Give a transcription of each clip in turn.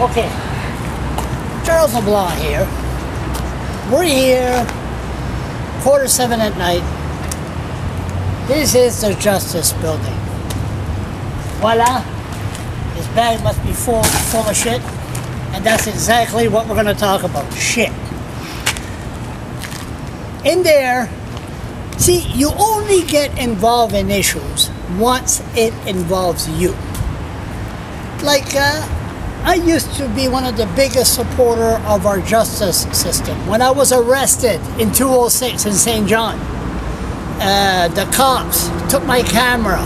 Okay, Charles LeBlanc here. We're here, 7:15 at night. This is the Justice Building. Voila, this bag must be full of shit, and that's exactly what we're going to talk about, shit. In there, see, you only get involved in issues once it involves you. Like, I used to be one of the biggest supporter of our justice system. When I was arrested in 206 in St. John, the cops took my camera,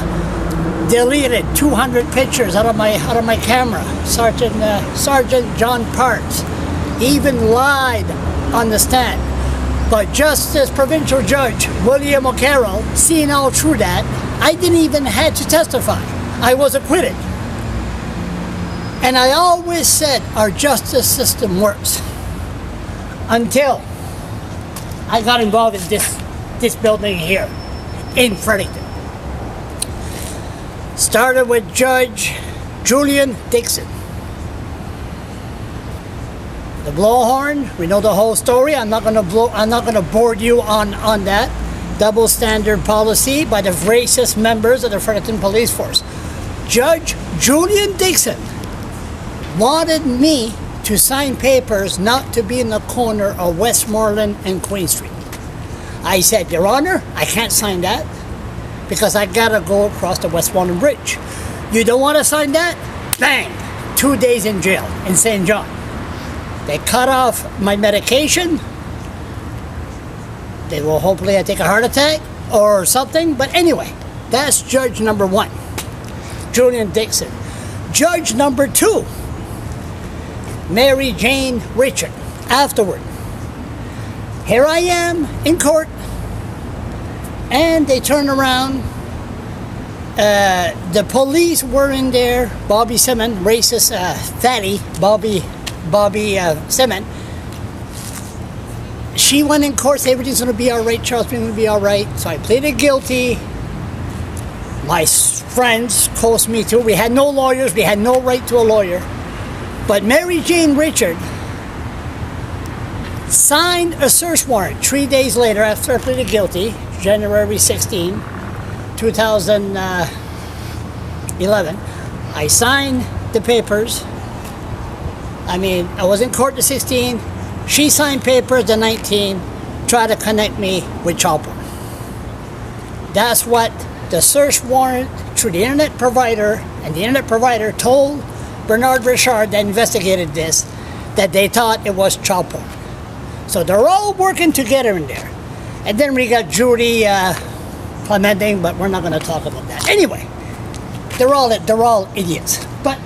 deleted 200 pictures out of my camera. Sergeant John Parks even lied on the stand. But Provincial Judge William O'Carroll, seeing all through that, I didn't even have to testify. I was acquitted. And I always said our justice system works until I got involved in this building here in Fredericton. Started with Judge Julian Dickson. The blowhorn, we know the whole story. I'm not gonna board you on that. Double standard policy by the racist members of the Fredericton Police Force. Judge Julian Dickson wanted me to sign papers not to be in the corner of Westmoreland and Queen Street. I said, Your Honor, I can't sign that because I gotta go across the Westmoreland Bridge. You don't want to sign that? Bang! 2 days in jail in St. John. They cut off my medication. They will hopefully I take a heart attack or something. But anyway, that's judge number 1, Julian Dickson. Judge number 2, Mary Jane Richard. Afterward, here I am in court, and they turn around. The police were in there. Bobby Simmons, racist fatty Bobby Simmons. She went in court, said everything's going to be all right, Charles, everything's going to be all right. So I pleaded guilty. My friends coached me too. We had no lawyers. We had no right to a lawyer. But Mary Jane Richard signed a search warrant 3 days later after I pleaded guilty, January 16, 2011. I signed the papers. I was in court the 16. She signed papers the 19, tried to connect me with Chopper. That's what the search warrant through the internet provider, and the internet provider told Bernard Richard that investigated this, that they thought it was child porn. So they're all working together in there. And then we got Judy Clementing, but we're not going to talk about that. Anyway, they're all idiots. But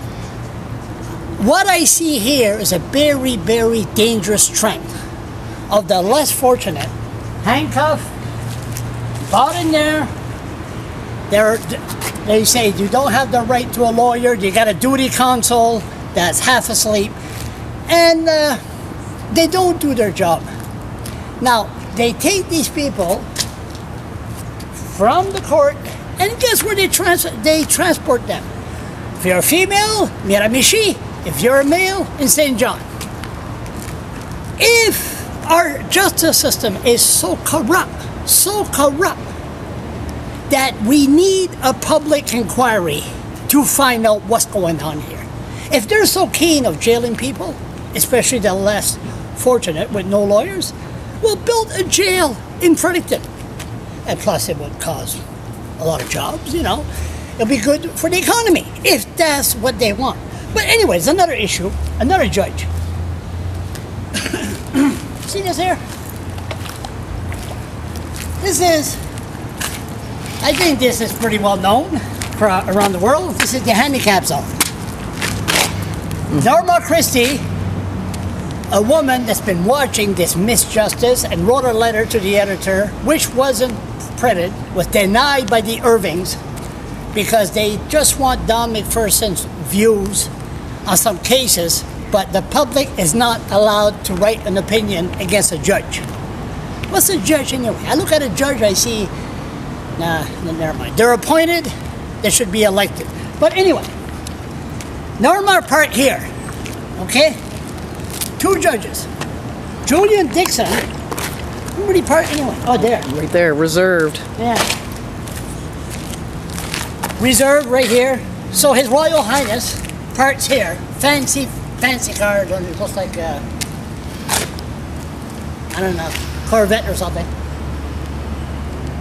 what I see here is a very, very dangerous trend of the less fortunate, handcuffed, bought in there. They say you don't have the right to a lawyer, you got a duty counsel that's half asleep, and they don't do their job. Now, they take these people from the court, and guess where they transport them? If you're a female, Miramichi. If you're a male, in St. John. If our justice system is so corrupt, that we need a public inquiry to find out what's going on here. If they're so keen of jailing people, especially the less fortunate with no lawyers, we'll build a jail in Fredericton. And plus it would cause a lot of jobs, It'll be good for the economy, if that's what they want. But anyways, another issue, another judge. See this here? I think this is pretty well known around the world. This is the handicap zone. Norma Christie, a woman that's been watching this misjustice and wrote a letter to the editor, which wasn't printed, was denied by the Irvings because they just want Don McPherson's views on some cases, but the public is not allowed to write an opinion against a judge. What's a judge anyway? I look at a judge, I see, nah, never mind. They're appointed, they should be elected. But anyway, Norma part here, Okay? 2 judges. Julian Dickson. Where did he park anyway? Oh, there. Right there, reserved. Yeah. Reserved right here. So His Royal Highness parks here. Fancy car. It looks like I don't know, Corvette or something.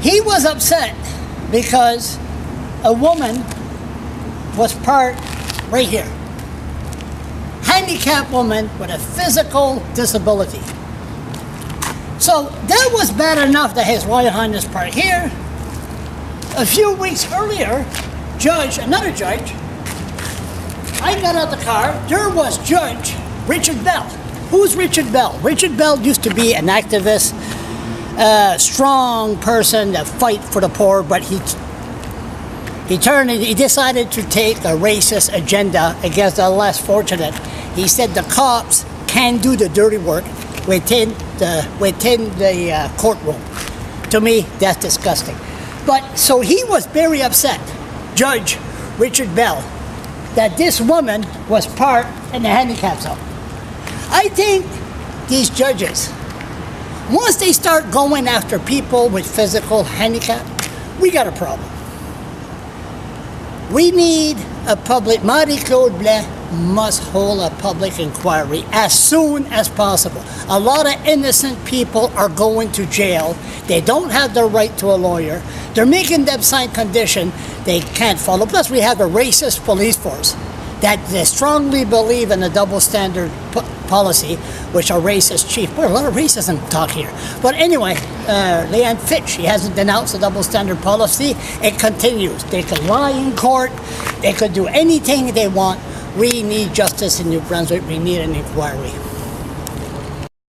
He was upset because a woman was parked right here. Handicapped woman with a physical disability. So that was bad enough that His Royal Highness parked here. A few weeks earlier, another judge, I got out the car, there was Judge Richard Bell. Who's Richard Bell? Richard Bell used to be an activist, strong person that fight for the poor, but he decided to take a racist agenda against the less fortunate. He said the cops can do the dirty work within the courtroom. To me, that's disgusting. But so he was very upset, Judge Richard Bell, that this woman was parked in the handicap zone. I think these judges, once they start going after people with physical handicap, we got a problem. We need a public, Marie-Claude Blais must hold a public inquiry as soon as possible. A lot of innocent people are going to jail. They don't have the right to a lawyer. They're making them sign condition they can't follow. Plus we have a racist police force that they strongly believe in a double standard policy, which are racist chief. Boy, a lot of racism talk here. But anyway, Leanne Fitch, she hasn't denounced the double standard policy. It continues. They could lie in court. They could do anything they want. We need justice in New Brunswick. We need an inquiry.